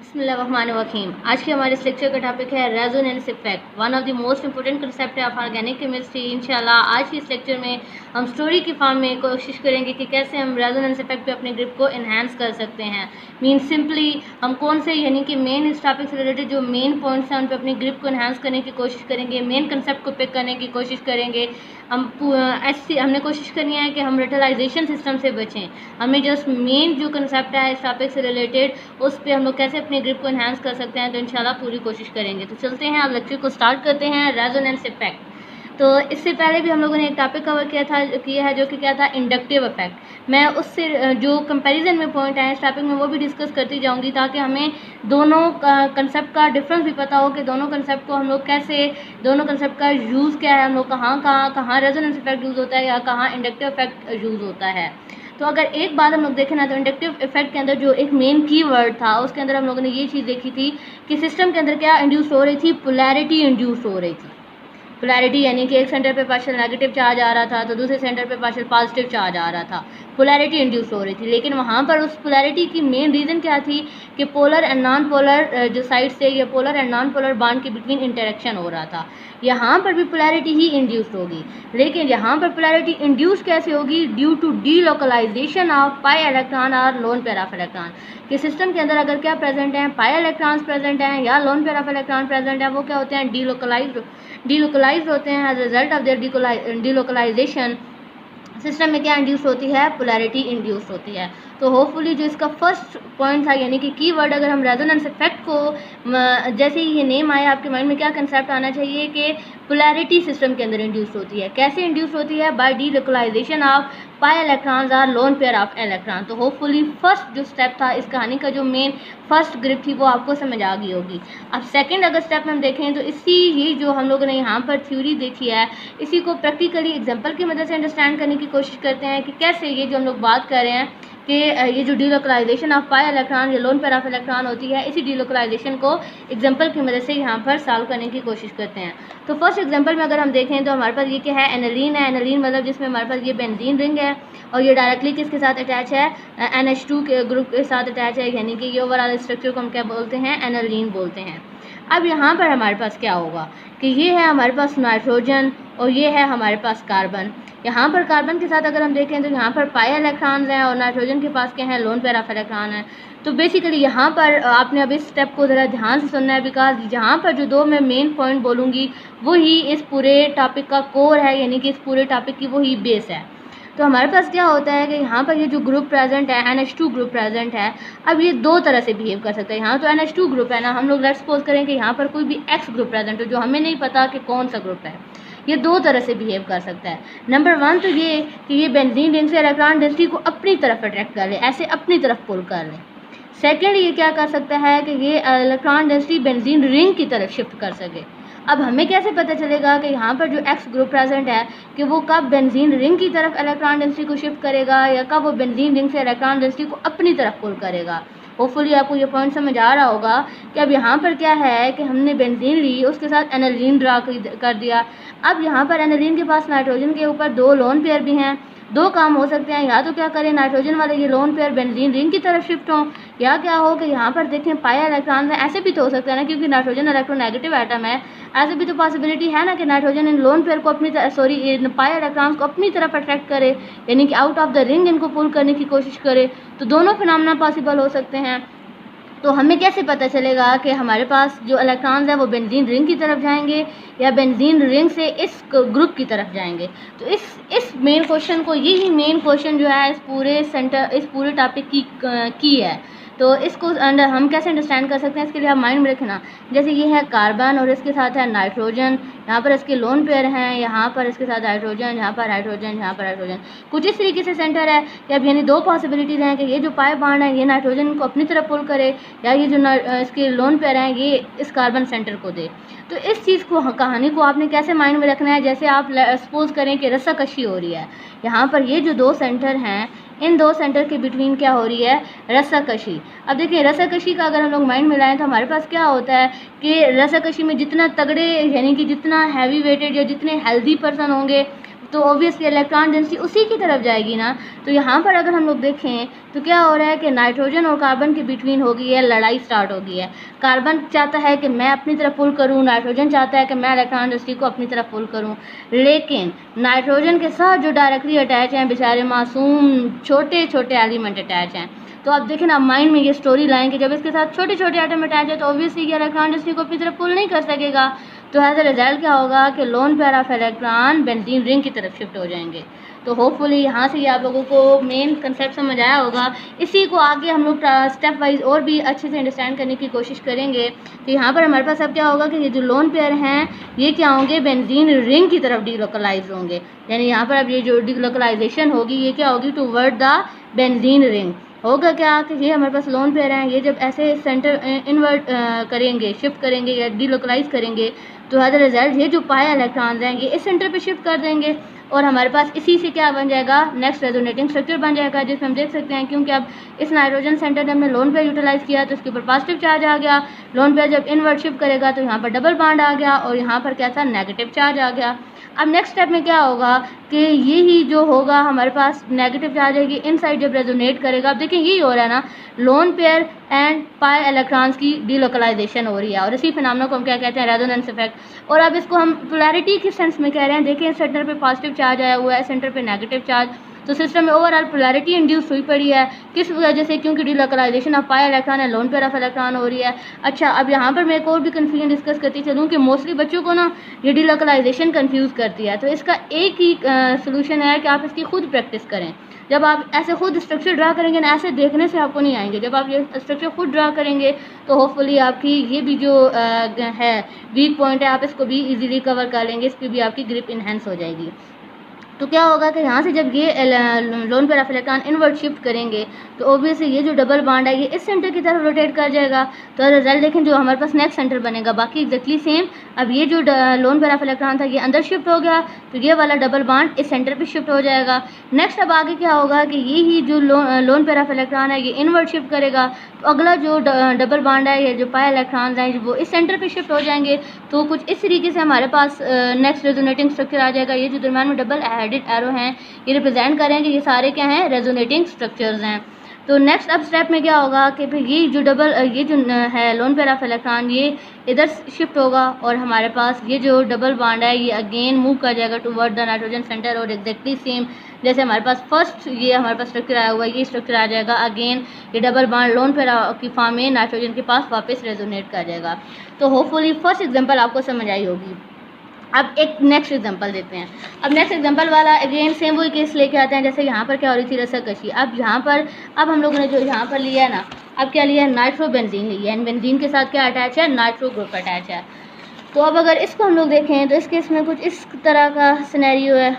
बिस्मिल्लाहिर्रहमानिर्रहीम। आज के हमारे इस लेक्चर का टॉपिक है resonance effect, one of the most important concept of organic chemistry. इंशाल्लाह आज के इस लेक्चर में हम स्टोरी की फॉर्म में कोशिश करेंगे कि कैसे हम रेजोनेंस इफेक्ट पे अपने ग्रिप को इन्हांस कर सकते हैं। मीन सिंपली हम कौन से यानी कि मेन इस टॉपिक से रिलेटेड जो मेन पॉइंट्स हैं उन पर अपनी ग्रिप को इन्हांस करने की कोशिश करेंगे, मेन कंसेप्ट को पिक करने की कोशिश करेंगे। हमने कोशिश करनी है कि हम रिटलाइजेशन सिस्टम से बचें। हमें जस्ट मेन जो कंसेप्ट है इस टॉपिक से रिलेटेड उस पर हम लोग कैसे अपने ग्रिप को एनहांस कर सकते हैं, तो इंशाल्लाह पूरी कोशिश करेंगे। तो चलते हैं, अब लेक्चर को स्टार्ट करते हैं। रेजोनेंस इफेक्ट, तो इससे पहले भी हम लोगों ने एक टॉपिक कवर किया है जो कि क्या था, इंडक्टिव इफेक्ट। मैं उससे जो कंपैरिजन में पॉइंट आए इस टॉपिक में वो भी डिस्कस करती जाऊंगी ताकि हमें दोनों कंसेप्ट का डिफरेंस भी पता हो कि दोनों कंसेप्ट को हम लोग कैसे, दोनों कंसेप्ट का यूज़ क्या है, हम लोग कहाँ रेजोनेंस इफेक्ट यूज़ होता है या कहाँ इंडक्टिव इफेक्ट यूज़ होता है। तो अगर एक बात हम लोग देखें ना, तो इंडक्टिव इफेक्ट के अंदर जो एक मेन कीवर्ड था उसके अंदर हम लोगों ने ये चीज़ देखी थी कि सिस्टम के अंदर क्या इंड्यूस हो रही थी, पोलैरिटी इंड्यूस हो रही थी। पोलैरिटी यानी कि एक सेंटर पे पार्शियल नेगेटिव चार्ज आ रहा था तो दूसरे सेंटर पे पार्शियल पॉजिटिव चार्ज आ रहा था, पोलैरिटी इंड्यूस हो रही थी। लेकिन वहाँ पर उस पोलैरिटी की मेन रीज़न क्या थी कि पोलर एंड नॉन पोलर जो साइड से या polar and non polar bond के बिटवीन इंटरेक्शन हो रहा था। यहाँ पर भी पोलैरिटी ही इंड्यूस होगी, लेकिन यहाँ पर पोलैरिटी इंड्यूस कैसे होगी, due to delocalization of pi electron और लोन पेयर ऑफ इलेक्ट्रॉन। कि सिस्टम के अंदर अगर क्या प्रेजेंट है, पाई इलेक्ट्रॉन्स प्रेजेंट हैं या lone pair of electron present है, वो क्या होते हैं, डीलोकलाइज होते हैं। As result of their delocalization system में क्या इंड्यूस होती है, पोलैरिटी इंड्यूस होती है। तो होपफुली जो इसका फर्स्ट पॉइंट था यानी कि कीवर्ड, अगर हम रेजोनेंस इफेक्ट को जैसे ही ये नेम आया आपके माइंड में क्या कंसेप्ट आना चाहिए कि पोलैरिटी सिस्टम के अंदर इंड्यूस होती है। कैसे इंड्यूस होती है, by delocalization of pi electrons और लोन पेयर ऑफ इलेक्ट्रॉन। तो होपफुली फर्स्ट जो स्टेप था इस कहानी का, जो मेन फर्स्ट ग्रिप थी वो आपको समझ आ गई होगी। अब सेकंड अगर स्टेप में हम देखें तो इसी ही जो हम लोगों ने यहाँ पर थ्योरी देखी है इसी को प्रैक्टिकली एग्जांपल की मदद से अंडरस्टैंड करने की कोशिश करते हैं कि कैसे ये जो हम लोग बात कर रहे हैं कि ये जो डीलोकलाइजेशन ऑफ पाई इलेक्ट्रॉन या लोन पेयर ऑफ इलेक्ट्रॉन होती है, इसी डीलोकलाइजेशन को एग्जांपल की मदद से यहाँ पर सॉल्व करने की कोशिश करते हैं। तो फर्स्ट एग्जांपल में अगर हम देखें तो हमारे पास ये क्या है, एनालीन है। एनालीन मतलब जिसमें हमारे पास ये बेंजीन रिंग है और ये डायरेक्टली किसके साथ अटैच है, NH2 के ग्रुप के साथ अटैच है, यानी कि ये ओवरऑल स्ट्रक्चर को हम क्या बोलते हैं, एनालीन बोलते हैं। अब यहाँ पर हमारे पास क्या होगा कि ये है हमारे पास नाइट्रोजन और ये है हमारे पास कार्बन। यहाँ पर कार्बन के साथ अगर हम देखें तो यहाँ पर पाई इलेक्ट्रॉन्स हैं और नाइट्रोजन के पास क्या है, लोन पेयर ऑफ इलेक्ट्रॉन है। तो बेसिकली यहाँ पर आपने अब इस स्टेप को ज़रा ध्यान से सुनना है, बिकॉज यहाँ पर जो दो मैं मेन पॉइंट बोलूँगी वही इस पूरे टॉपिक का कोर है, यानी कि इस पूरे टॉपिक की वही बेस है। तो हमारे पास क्या होता है कि यहाँ पर ये जो ग्रुप प्रेजेंट है, NH2 ग्रुप प्रेजेंट है। अब ये दो तरह से बिहेव कर सकता है। यहाँ तो NH2 ग्रुप है ना, हम लोग लेट्स सपोज करें कि यहाँ पर कोई भी X ग्रुप प्रेजेंट हो जो हमें नहीं पता कि कौन सा ग्रुप है। ये दो तरह से बिहेव कर सकता है। नंबर वन तो ये कि ये बेंजीन रिंग से इलेक्ट्रॉन डेंसिटी को अपनी तरफ अट्रैक्ट कर ले, ऐसे अपनी तरफ पुल कर ले। सेकेंड ये क्या कर सकता है कि ये इलेक्ट्रॉन डेंसिटी बेंजीन रिंग की तरफ शिफ्ट कर सके। अब हमें कैसे पता चलेगा कि यहाँ पर जो X ग्रुप प्रेजेंट है कि वो कब बेंजीन रिंग की तरफ इलेक्ट्रॉन डेंसिटी को शिफ्ट करेगा या कब वो बेंजीन रिंग से इलेक्ट्रॉन डेंसिटी को अपनी तरफ पुल करेगा। होपफुली आपको ये पॉइंट समझ आ रहा होगा कि अब यहाँ पर क्या है कि हमने बेंजीन ली, उसके साथ एनालीन ड्रा कर दिया। अब यहाँ पर एनालीन के पास नाइट्रोजन के ऊपर दो लोन पेयर भी हैं। दो काम हो सकते हैं, या तो क्या करें नाइट्रोजन वाले ये लोन पेयर बेंजीन रिंग की तरफ शिफ्ट हों, या क्या हो कि यहाँ पर देखें पाई इलेक्ट्रॉन है। ऐसे भी तो हो सकता है ना, क्योंकि नाइट्रोजन इलेक्ट्रोनेगेटिव एटम है, ऐसे भी तो पॉसिबिलिटी है ना कि नाइट्रोजन इन लोन पेयर को अपनी इन पाई इलेक्ट्रॉन्स को अपनी तरफ अट्रैक्ट करे, यानी कि आउट ऑफ द रिंग इनको पुल करने की कोशिश करे। तो दोनों फिनोमेना पॉसिबल हो सकते हैं। तो हमें कैसे पता चलेगा कि हमारे पास जो इलेक्ट्रॉन्स हैं वो बेंजीन रिंग की तरफ जाएंगे या बेंजीन रिंग से इस ग्रुप की तरफ जाएंगे। तो इस मेन क्वेश्चन को, यही मेन क्वेश्चन जो है इस पूरे टॉपिक की है। तो इसको हम कैसे अंडरस्टैंड कर सकते हैं, इसके लिए आप माइंड में रखना। जैसे ये है कार्बन और इसके साथ है नाइट्रोजन, यहाँ पर इसके लोन पेयर हैं, यहाँ पर इसके साथ हाइड्रोजन, यहाँ पर हाइड्रोजन, यहाँ पर हाइड्रोजन। कुछ इस तरीके से सेंटर है कि अब यानी दो पॉसिबिलिटीज़ हैं कि ये जो पाई बॉन्ड है ये नाइट्रोजन को अपनी तरफ पुल करे, या ये जो इसके लोन पेयर हैं ये इस कार्बन सेंटर को दे। तो इस चीज़ को, कहानी को आपने कैसे माइंड में रखना है, जैसे आप सपोज करें कि रस्साकशी हो रही है। यहाँ पर ये जो दो सेंटर हैं, इन दो सेंटर के बिटवीन क्या हो रही है, रस्साकशी। अब देखिए रस्साकशी का अगर हम लोग माइंड में लाएं तो हमारे पास क्या होता है कि रस्साकशी में जितना तगड़े यानी कि जितना हैवी वेटेड या जितने हेल्दी पर्सन होंगे तो ऑब्वियसली इलेक्ट्रॉन डेंसिटी उसी की तरफ जाएगी ना। तो यहाँ पर अगर हम लोग देखें तो क्या हो रहा है कि नाइट्रोजन और कार्बन के बिटवीन हो गई है लड़ाई, स्टार्ट हो गई है। कार्बन चाहता है कि मैं अपनी तरफ पुल करूँ, नाइट्रोजन चाहता है कि मैं इलेक्ट्रॉन डेंसिटी को अपनी तरफ पुल करूँ, लेकिन नाइट्रोजन के साथ जो डायरेक्टली अटैच हैं बेचारे मासूम छोटे छोटे एलिमेंट अटैच हैं। तो आप देखें ना, माइंड में ये स्टोरी लाएं कि जब इसके साथ छोटे छोटे एटम अटैच है तो ऑब्वियसली ये इलेक्ट्रॉन डेंसिटी को अपनी तरफ पुल नहीं कर सकेगा। तो एज अ रिजल्ट क्या होगा कि loan pair of electron benzene ring की तरफ शिफ्ट हो जाएंगे। तो होपफुली यहाँ से ये आप लोगों को मेन कंसेप्ट समझ आया होगा। इसी को आगे हम लोग स्टेप वाइज और भी अच्छे से अंडरस्टैंड करने की कोशिश करेंगे। तो यहाँ पर हमारे पास अब क्या होगा कि ये जो लोन पेयर हैं ये क्या होंगे, बेंजीन रिंग की तरफ डीलोकलाइज होंगे। यानी यहाँ पर अब ये जो डीलोकलाइजेशन होगी ये क्या होगी, टूवर्ड द बेंजीन रिंग। होगा क्या कि ये हमारे पास लोन पेयर हैं, ये जब ऐसे सेंटर इन्वर्ट करेंगे, शिफ्ट करेंगे या डीलोकलाइज करेंगे तो एज अ रिजल्ट ये जो पाए इलेक्ट्रॉन्स हैं ये इस सेंटर पे शिफ्ट कर देंगे और हमारे पास इसी से क्या बन जाएगा, नेक्स्ट रेजोनेटिंग स्ट्रक्चर बन जाएगा, जिसमें हम देख सकते हैं क्योंकि अब इस नाइट्रोजन सेंटर ने हमने लोन पेयर यूटिलाइज किया तो इसके ऊपर पॉजिटिव चार्ज आ गया। लोन पेयर जब इनवर्ट शिफ्ट करेगा तो यहाँ पर डबल बॉन्ड आ गया और यहाँ पर क्या था, नेगेटिव चार्ज आ गया। अब नेक्स्ट स्टेप में क्या होगा कि ये ही जो होगा हमारे पास नेगेटिव चार्ज है कि इनसाइड जब रेजोनेट करेगा, अब देखिए यही हो रहा है ना, lone pair and pi electrons की डीलोकलाइजेशन हो रही है और इसी फिनोमेना को हम क्या कहते हैं, रेजोनेंस इफेक्ट। और अब इसको हम पोलैरिटी के सेंस में कह रहे हैं। देखिए सेंटर पे पॉजिटिव चार्ज आया हुआ है, सेंटर पे नेगेटिव चार्ज, तो सिस्टम में ओवरऑल पोलैरिटी इंड्यूस हुई पड़ी है। किस वजह से, क्योंकि डीलोकलाइजेशन ऑफ पाई इलेक्ट्रॉन है, लोन पेयर ऑफ इलेक्ट्रॉन हो रही है। अच्छा, अब यहाँ पर मैं एक और भी कन्फ्यूजन डिस्कस करती चलूँ कि मोस्टली बच्चों को ना ये डीलोकलाइजेशन कन्फ्यूज़ करती है। तो इसका एक ही सोल्यूशन है कि आप इसकी खुद प्रैक्टिस करें। जब आप ऐसे खुद स्ट्रक्चर ड्रा करेंगे ना, ऐसे देखने से आपको नहीं आएंगे। जब आप ये स्ट्रक्चर खुद ड्रा करेंगे तो होपफुली आपकी ये भी जो है वीक पॉइंट है आप इसको भी इजीली कवर कर लेंगे, इस पर भी आपकी ग्रिप इन्हेंस हो जाएगी। तो क्या होगा कि यहाँ से जब ये lone pair of electron inward shift करेंगे तो ऑब्वियसली ये जो डबल बॉन्ड है ये इस सेंटर की तरफ रोटेट कर जाएगा। तो रिजल्ट देखें जो हमारे पास नेक्स्ट सेंटर बनेगा बाकी एग्जैक्टली सेम। अब ये जो लोन पेयर ऑफ इलेक्ट्रॉन था ये अंदर शिफ्ट हो गया तो ये वाला डबल बॉन्ड इस सेंटर पे शिफ्ट हो जाएगा। नेक्स्ट अब आगे क्या होगा कि ये ही जो लोन पेयर ऑफ इलेक्ट्रॉन है ये इनवर्ट शिफ्ट करेगा तो अगला जो डबल बॉन्ड है, ये जो पाई इलेक्ट्रॉन्स हैं वो इस सेंटर पे शिफ्ट हो जाएंगे। तो कुछ इस तरीके से हमारे पास नेक्स्ट रेजोनेटिंग स्ट्रक्चर आ जाएगा। ये जो दरम्यान में डबल हेडेड एरो हैं ये रिप्रेजेंट करेंगे ये सारे क्या हैं, रेजोनेटिंग स्ट्रक्चर्स हैं। तो नेक्स्ट अब स्टेप में क्या होगा कि फिर ये जो है लोन पेयर ऑफ इलेक्ट्रॉन ये इधर शिफ्ट होगा और हमारे पास ये जो डबल बॉन्ड है ये अगेन मूव कर जाएगा टूवर्ड द नाइट्रोजन सेंटर और एग्जैक्टली सेम जैसे हमारे पास फर्स्ट ये हमारे पास स्ट्रक्चर आया हुआ है ये स्ट्रक्चर आ जाएगा। अगेन ये डबल बॉन्ड लोन पेयर की फॉर्म में नाइट्रोजन के पास वापस रेजोनेट कर जाएगा। तो होपफुली फर्स्ट एग्जाम्पल आपको समझ आई होगी। अब एक नेक्स्ट एग्जांपल देते हैं। अब नेक्स्ट एग्जांपल वाला अगेन सेम वही केस लेके आते हैं जैसे यहाँ पर क्या हो रही थी, रस्साकशी। अब यहाँ पर अब हम लोगों ने जो यहाँ पर लिया है ना, अब क्या लिया है, नाइट्रोबेंजीन लिया है। बेंजीन के साथ क्या अटैच है, नाइट्रो ग्रुप अटैच है। तो अब अगर इसको हम लोग देखें तो इस केस में कुछ इस तरह का सिनेरियो है,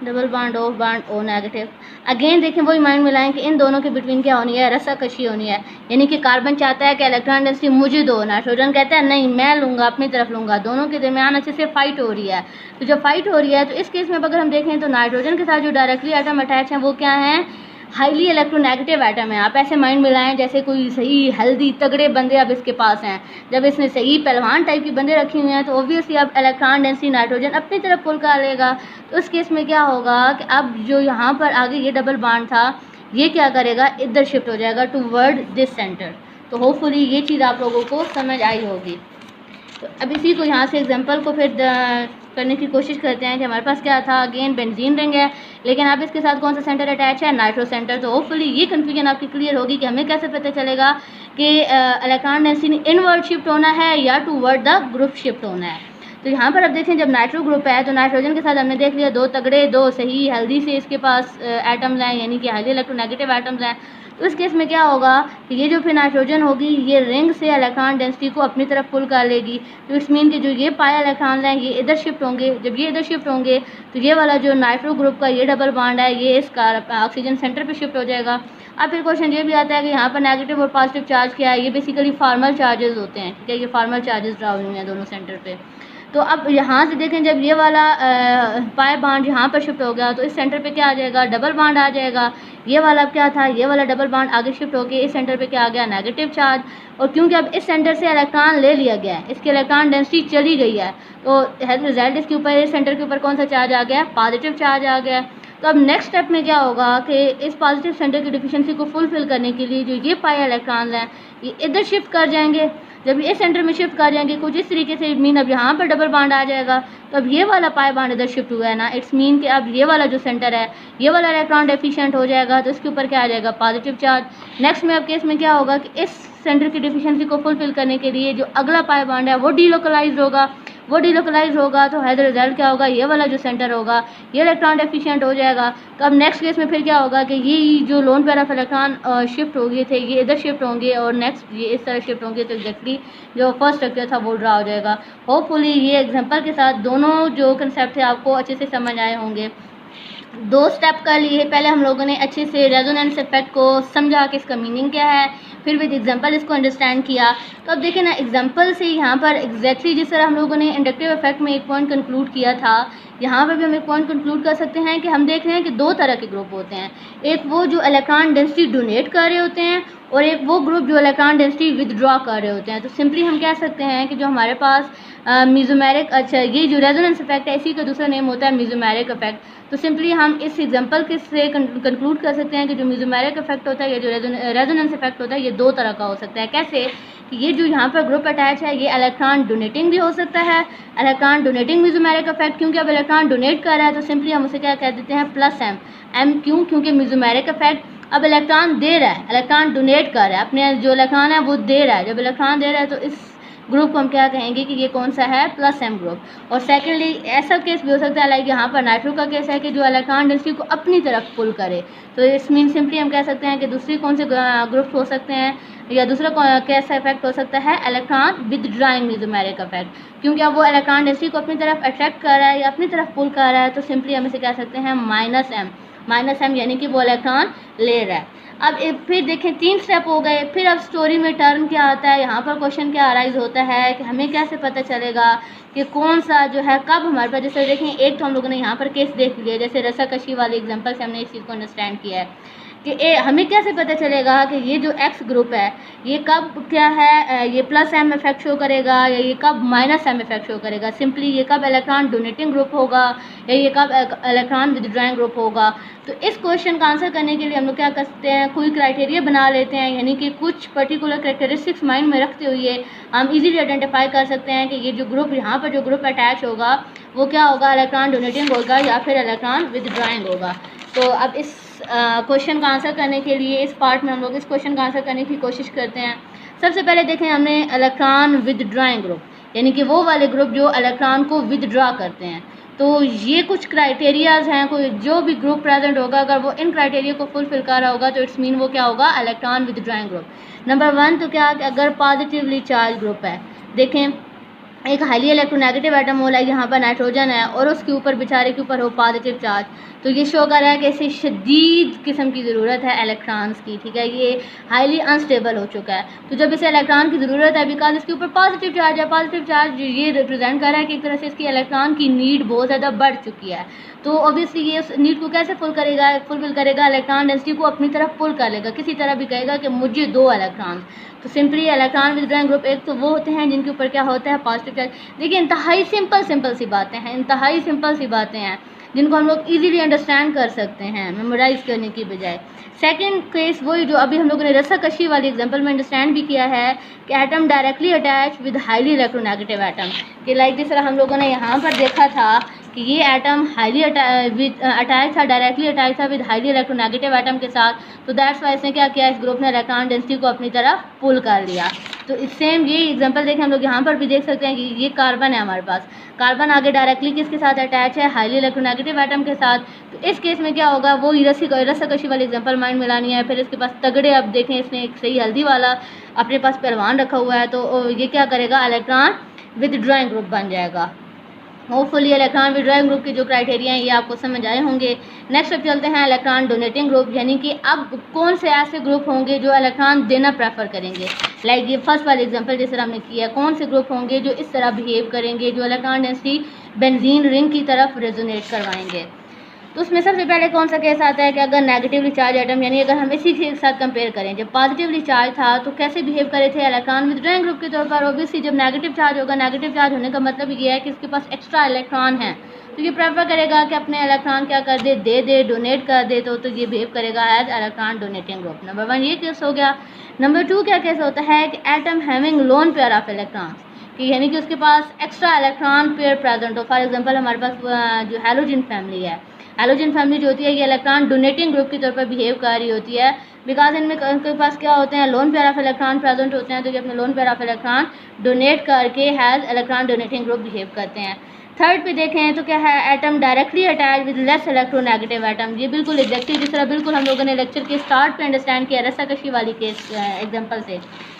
double bond O negative. Again देखें वही माइंड में लाएं कि इन दोनों के बिटवीन क्या होनी है, रस्साकशी होनी है। यानी कि कार्बन चाहता है कि इलेक्ट्रॉन डेंसिटी मुझे दो, नाइट्रोजन कहता है नहीं मैं लूँगा, अपनी तरफ लूँगा। दोनों के दरमियान अच्छे से फाइट हो रही है। तो जब फाइट हो रही है तो इस केस में अगर हम देखें तो नाइट्रोजन के साथ जो डायरेक्टली एटम अटैच हैं वो क्या हैं, हाईली इलेक्ट्रोनेगेटिव एटम है। आप ऐसे माइंड में लाएं जैसे कोई सही हेल्दी तगड़े बंदे अब इसके पास हैं। जब इसने सही पहलवान टाइप की बंदे रखी हुए हैं तो ऑब्वियसली अब इलेक्ट्रॉन डेंसिटी नाइट्रोजन अपनी तरफ पुल कर लेगा। तो उस केस में क्या होगा कि अब जो यहाँ पर आगे ये डबल बॉन्ड था ये क्या करेगा, इधर शिफ्ट हो जाएगा टूवर्ड दिस सेंटर। तो होपफुली ये चीज़ आप लोगों को समझ आई होगी। तो अब इसी को यहाँ से एग्जांपल को फिर करने की कोशिश करते हैं कि हमारे पास क्या था, अगेन बेंजीन रिंग है लेकिन अब इसके साथ कौन सा सेंटर अटैच है, नाइट्रो सेंटर। तो होपफुली ये कन्फ्यूजन आपकी क्लियर होगी कि हमें कैसे पता चलेगा कि इलेक्ट्रॉन डेंसिटी इनवर्ड शिफ्ट होना है या टूवर्ड द ग्रुप शिफ्ट होना है। तो यहाँ पर अब देखें जब नाइट्रो ग्रुप है तो नाइट्रोजन के साथ हमने देख लिया दो तगड़े दो सही हेल्दी से इसके पास एटम्स हैं, यानी कि हाईली इलेक्ट्रोनेगेटिव एटम्स हैं। तो इस केस में क्या होगा कि ये जो फिर नाइट्रोजन होगी ये रिंग से इलेक्ट्रॉन डेंसिटी को अपनी तरफ पुल कर लेगी। तो इस मीन के जो ये पाया इलेक्ट्रॉन हैं ये इधर शिफ्ट होंगे। जब ये इधर शिफ्ट होंगे तो ये वाला जो नाइट्रो ग्रुप का ये डबल बॉन्ड है ये इसका ऑक्सीजन सेंटर पे शिफ्ट हो जाएगा। अब फिर क्वेश्चन ये भी आता है कि यहाँ पर नेगेटिव और पॉजिटिव चार्ज क्या है, ये बेसिकली फॉर्मल चार्जेस होते हैं। ठीक है, ये फॉर्मल चार्जेस ड्रा हुए हैं दोनों सेंटर पे। तो अब यहाँ से देखें, जब ये वाला पाई बॉन्ड यहाँ पर शिफ्ट हो गया तो इस सेंटर पे क्या आ जाएगा, डबल बॉन्ड आ जाएगा। ये वाला क्या था, ये वाला डबल बॉन्ड आगे शिफ्ट होकर इस सेंटर पे क्या आ गया, नेगेटिव चार्ज। और क्योंकि अब इस सेंटर से इलेक्ट्रॉन ले लिया गया है, इसकी इलेक्ट्रॉन डेंसिटी चली गई है, तो एज रिजल्ट इसके ऊपर, इस सेंटर के ऊपर कौन सा चार्ज आ गया, पॉजिटिव चार्ज आ गया। तो अब नेक्स्ट स्टेप में क्या होगा कि इस पॉजिटिव सेंटर की डिफिशिएंसी को फुलफिल करने के लिए जो ये पाई इलेक्ट्रॉन्स हैं ये इधर शिफ्ट कर जाएंगे। जब ये इस सेंटर में शिफ्ट कर जाएंगे कुछ इस तरीके से, मीन अब यहाँ पर डबल बॉन्ड आ जाएगा। तो अब ये वाला पाई बॉन्ड इधर शिफ्ट हुआ है ना, इट्स मीन कि अब ये वाला जो सेंटर है ये वाला इलेक्ट्रॉन डेफिशिएंट हो जाएगा, तो इसके ऊपर क्या आ जाएगा, पॉजिटिव चार्ज। नेक्स्ट में अब केस में क्या होगा कि इस सेंटर की डिफिशिएंसी को फुलफिल करने के लिए जो अगला पाई बॉन्ड है वो डीलोकलाइज होगा। वो डीलोकलाइज होगा तो एज रिजल्ट क्या होगा, ये वाला जो सेंटर होगा ये इलेक्ट्रॉन डेफिशिएंट हो जाएगा। तो अब नेक्स्ट केस में फिर क्या होगा कि ये जो loan pair of electron shift हो गए थे ये इधर शिफ्ट होंगे और नेक्स्ट ये इस तरह शिफ्ट होंगे, तो एग्जैक्टली जो फर्स्ट स्ट्रक्चर था वो ड्रा हो जाएगा। होपफुली ये एग्जांपल के साथ दोनों जो कंसेप्ट थे आपको अच्छे से समझ आए होंगे। दो स्टेप कर लिए, पहले हम लोगों ने अच्छे से रेजोनेंस इफेक्ट को समझा कि इसका मीनिंग क्या है, फिर विद एग्जांपल इसको अंडरस्टैंड किया। तो अब देखिए ना, एग्जांपल से यहाँ पर एग्जैक्टली जिस तरह हम लोगों ने इंडक्टिव इफेक्ट में एक पॉइंट कंक्लूड किया था, यहाँ पर भी हम एक पॉइंट कंक्लूड कर सकते हैं कि हम देख रहे हैं कि दो तरह के ग्रुप होते हैं। एक वो जो इलेक्ट्रॉन डेंसिटी डोनेट कर रहे होते हैं और एक वो ग्रुप जो इलेक्ट्रॉन डेंसिटी विदड्रॉ कर रहे होते हैं। तो सिंपली हम कह सकते हैं कि जो हमारे पास मीजोमेरिक, अच्छा ये जो रेजोनेंस इफेक्ट है इसी का दूसरा नेम होता है मीजोमेरिक इफेक्ट। तो सिंपली हम इस एग्जांपल के से कंक्लूड कर सकते हैं कि जो मीजोमेरिक इफेक्ट होता है या जो रेजोनेंस इफेक्ट होता है ये दो तरह का हो सकता है। कैसे कि ये जो यहाँ पर ग्रुप अटैच है ये इलेक्ट्रॉन डोनेटिंग भी हो सकता है, इलेक्ट्रॉन डोनेटिंग मीजोमेरिक इफेक्ट, क्योंकि अब इलेक्ट्रॉन डोनेट कर रहा है तो सिंपली हम उसे क्या कह देते हैं, प्लस एम। एम क्यों, क्योंकि मीजोमेरिक इफेक्ट अब इलेक्ट्रॉन दे रहा है, इलेक्ट्रॉन डोनेट कर रहा है, अपने जो इलेक्ट्रॉन है वो दे रहा है। जब इलेक्ट्रॉन दे रहा है तो इस ग्रुप को हम क्या कहेंगे कि ये कौन सा है, प्लस एम ग्रुप। और सेकेंडली ऐसा केस भी हो सकता है लाइक यहाँ पर नाइट्रो का केस है कि जो इलेक्ट्रॉन डेंसिटी को अपनी तरफ पुल करे। तो इस मीन सिंपली हम कह सकते हैं कि दूसरी कौन से ग्रुप्स हो सकते हैं या दूसरा कैसा इफेक्ट हो सकता है, इलेक्ट्रॉन विदड्रॉइंग मीजोमेरिक इफेक्ट, क्योंकि अब वो इलेक्ट्रॉन डेंसिटी को अपनी तरफ अट्रैक्ट कर रहा है या अपनी तरफ पुल कर रहा है। तो सिंपली हम इसे कह सकते हैं माइनस एम, यानी कि वो इलेक्ट्रॉन ले रहा है। अब फिर देखें 3 स्टेप हो गए। फिर अब स्टोरी में टर्न क्या आता है, यहाँ पर क्वेश्चन क्या अराइज होता है कि हमें कैसे पता चलेगा कि कौन सा जो है कब हमारे पास, जैसे देखें एक तो हम लोगों ने यहाँ पर केस देख लिया, जैसे रस्साकशी वाले एग्जांपल से हमने इस चीज़ को अंडरस्टैंड किया है कि हमें कैसे पता चलेगा कि ये जो एक्स ग्रुप है ये कब क्या है, ये प्लस एम इफेक्ट शो करेगा या ये कब माइनस एम इफेक्ट शो करेगा। सिंपली ये कब इलेक्ट्रॉन डोनेटिंग ग्रुप होगा या ये कब इलेक्ट्रॉन विदड्रॉइंग ग्रुप होगा। तो इस क्वेश्चन का आंसर करने के लिए हम लोग क्या करते हैं, कोई क्राइटेरिया बना लेते हैं, यानी कि कुछ पर्टिकुलर कैरेक्टरिस्टिक्स माइंड में रखते हुए हम इजीली आइडेंटिफाई कर सकते हैं कि ये जो ग्रुप, यहाँ पर जो ग्रुप अटैच होगा वो क्या होगा, इलेक्ट्रॉन डोनेटिंग होगा या फिर इलेक्ट्रॉन विदड्रॉइंग होगा। तो अब इस क्वेश्चन का आंसर करने के लिए इस पार्ट में हम लोग इस क्वेश्चन का आंसर करने की कोशिश करते हैं। सबसे पहले देखें हमने इलेक्ट्रॉन विदड्रॉइंग ग्रुप, यानी कि वो वाले ग्रुप जो इलेक्ट्रॉन को विदड्रॉ करते हैं। तो ये कुछ क्राइटेरियाज हैं, कोई जो भी ग्रुप प्रेजेंट होगा अगर वो इन क्राइटेरिया को फुलफिल कर रहा होगा तो इट्स मीन वो क्या होगा, इलेक्ट्रॉन विदड्रॉइंग ग्रुप। नंबर 1 तो क्या, अगर पॉजिटिवली चार्ज ग्रुप है, देखें एक हाईली इलेक्ट्रोनेगेटिव एटम हो, लाइक यहाँ पर नाइट्रोजन है और उसके ऊपर बेचारे के ऊपर हो पॉजिटिव चार्ज, तो ये शो कर रहा है कि इसे शदीद किस्म की ज़रूरत है इलेक्ट्रॉन्स की, ठीक है, ये हाईली अनस्टेबल हो चुका है। तो जब इसे इलेक्ट्रॉन की ज़रूरत है बिकॉज इसके ऊपर पॉजिटिव चार्ज है, पॉजिटिव चार्ज ये रिप्रेजेंट कर रहा है कि एक तरह से इसकी इलेक्ट्रॉन की नीड बहुत ज़्यादा बढ़ चुकी है। तो ऑब्वियसली ये उस नीड को कैसे फुलफिल करेगा, इलेक्ट्रॉन डेंसिटी को अपनी तरफ पुल कर लेगा, किसी तरह भी कहेगा कि मुझे 2 इलेक्ट्रॉन। तो सिंपली इलेक्ट्रॉन विदड्रॉइंग ग्रुप एक तो वो होते हैं जिनके ऊपर क्या होता है, पॉजिटिव चार्ज। देखिए इंतहाई सिंपल सी बातें हैं, इंतहाई सिंपल सी बातें हैं जिनको हम लोग इजीली अंडरस्टैंड कर सकते हैं मेमोराइज करने की बजाय। सेकंड केस वही जो अभी हम लोगों ने रस्साकशी वाली एग्जांपल में अंडरस्टैंड भी किया है कि atom directly attach with highly electronegative atom, कि लाइक जिस तरह हम लोगों ने यहाँ पर देखा था कि ये एटम हाईली अटैच था, डायरेक्टली अटैच था विद हाईली इलेक्ट्रोनेगेटिव एटम के साथ। तो दैट्स वाई इसने क्या किया, इस ग्रुप ने इलेक्ट्रॉन डेंसिटी को अपनी तरफ पुल कर लिया। तो इस सेम ये एग्जांपल देखें हम लोग यहाँ पर भी देख सकते हैं कि ये कार्बन है हमारे पास, कार्बन आगे डायरेक्टली किसके साथ अटैच है, हाईली इलेक्ट्रोनेगेटिव एटम के साथ। तो इस केस में क्या होगा, वो रस्साकशी वाली एग्जांपल माइंड में लानी है। फिर इसके पास तगड़े, अब देखें इसने एक सही हल्दी वाला अपने पास पहलवान रखा हुआ है, तो ये क्या करेगा, इलेक्ट्रॉन विदड्रॉइंग ग्रुप बन जाएगा। होपफुली इलेक्ट्रॉन विड्रॉइंग ग्रुप के जो क्राइटेरिया हैं ये आपको समझ आए होंगे। नेक्स्ट अब चलते हैं इलेक्ट्रॉन डोनेटिंग ग्रुप, यानी कि अब कौन से ऐसे ग्रुप होंगे जो इलेक्ट्रॉन देना प्रेफर करेंगे। लाइक ये फर्स्ट वाली एग्जांपल जिस तरह हमने किया, कौन से ग्रुप होंगे जो इस तरह बिहेव करेंगे, जो इलेक्ट्रॉन डेंसिटी बेंजीन रिंग की तरफ रेजोनेट करवाएंगे। तो उसमें सबसे पहले कौन सा केस आता है कि अगर नेगेटिवली चार्ज एटम, यानी अगर हम इसी के साथ कंपेयर करें, जब पॉजिटिवली चार्ज था तो कैसे बिहेव करे थे इलेक्ट्रॉन विथड्रॉइंग ग्रुप के तौर पर। ऑब्वियसली जब नेगेटिव चार्ज होगा, नेगेटिव चार्ज होने का मतलब ये है कि इसके पास एक्स्ट्रा इलेक्ट्रॉन है, तो ये प्रेफर करेगा कि अपने इलेक्ट्रॉन क्या कर दे डोनेट कर दे, तो ये बिहेव करेगा as electron donating group. Number 1 ये केस हो गया। नंबर 2 क्या केस होता है कि atom having loan pair of electrons, कि यानी कि उसके पास एक्स्ट्रा इलेक्ट्रॉन पेयर प्रेजेंट हो। फॉर एग्जांपल हमारे पास जो हैलोजन फैमिली है, हैलोजन फैमिली जो होती है ये इलेक्ट्रॉन डोनेटिंग ग्रुप के तौर पर बिहेव कर रही होती है, बिकॉज इनमें उनके पास क्या होते हैं, lone pair of electron present होते हैं, तो ये अपने lone pair of electron donate करके as electron donating group behave करते हैं। थर्ड पे देखें तो क्या है, atom directly attach with less electronegative atom. ये बिल्कुल एग्जैक्टली जिस तरह बिल्कुल हम लोगों ने लेक्चर के स्टार्ट पे अंडरस्टैंड किया रस्साकशी वाली केस एग्जांपल से,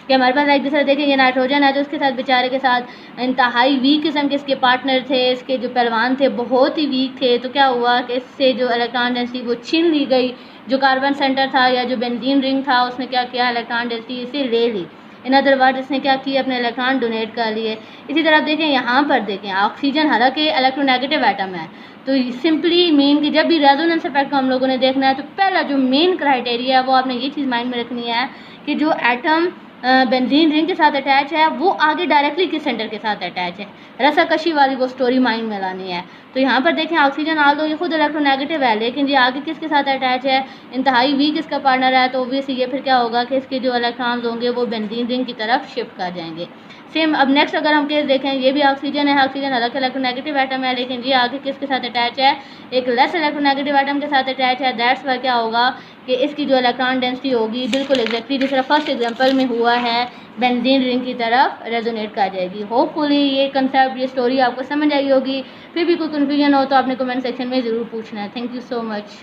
कि हमारे पास एक दूसरा देखें ये नाइट्रोजन है तो उसके साथ बेचारे के साथ इंतहाई वीक किस्म के इसके पार्टनर थे, इसके जो पहलवान थे बहुत ही वीक थे, तो क्या हुआ कि इससे जो इलेक्ट्रॉन डेंसिटी वो छीन ली गई, जो कार्बन सेंटर था या जो बेंजीन रिंग था उसने क्या किया, इलेक्ट्रॉन डेंसिटी इसे ले ली। इन अदर वर्ड इसने क्या किया, अपने इलेक्ट्रॉन डोनेट कर लिए। इसी तरह देखें यहाँ पर देखें ऑक्सीजन हालांकि इलेक्ट्रोनेगेटिव एटम है, तो सिंपली मीन कि जब भी रेजोनेंस इफेक्ट को हम लोगों ने देखना है तो पहला जो मेन क्राइटेरिया है वो आपने ये चीज़ माइंड में रखनी है कि जो एटम बेंजीन रिंग के साथ अटैच है वो आगे डायरेक्टली किस सेंटर के साथ अटैच है, रसाकशी वाली वो स्टोरी माइंड में लानी है। तो यहाँ पर देखें ऑक्सीजन आल दो ये खुद इलेक्ट्रोनेगेटिव है, लेकिन ये आगे किसके साथ अटैच है, इंतहाई वीक इसका पार्टनर है, तो ओब्वियसली ये फिर क्या होगा कि इसके जो इलेक्ट्रॉन्स होंगे वो बेंजीन रिंग की तरफ शिफ्ट कर जाएंगे। सेम अब नेक्स्ट अगर हम केस देखें, ये भी ऑक्सीजन है, ऑक्सीजन हालांकि इलेक्ट्रोनेगेटिव एटम है, लेकिन ये आगे किसके साथ अटैच है, एक लेस इलेक्ट्रोनेगेटिव एटम के साथ अटैच है। दैट्स वाई क्या होगा कि इसकी जो इलेक्ट्रॉन डेंसिटी होगी बिल्कुल एग्जैक्टली जिस तरह फर्स्ट एग्जांपल में हुआ है बेंजीन रिंग की तरफ रेजोनेट कर जाएगी। होपफुली ये कंसेप्ट, ये स्टोरी आपको समझ आई होगी। फिर भी कोई कन्फ्यूजन हो तो आपने कमेंट सेक्शन में ज़रूर पूछना है। Thank you so much.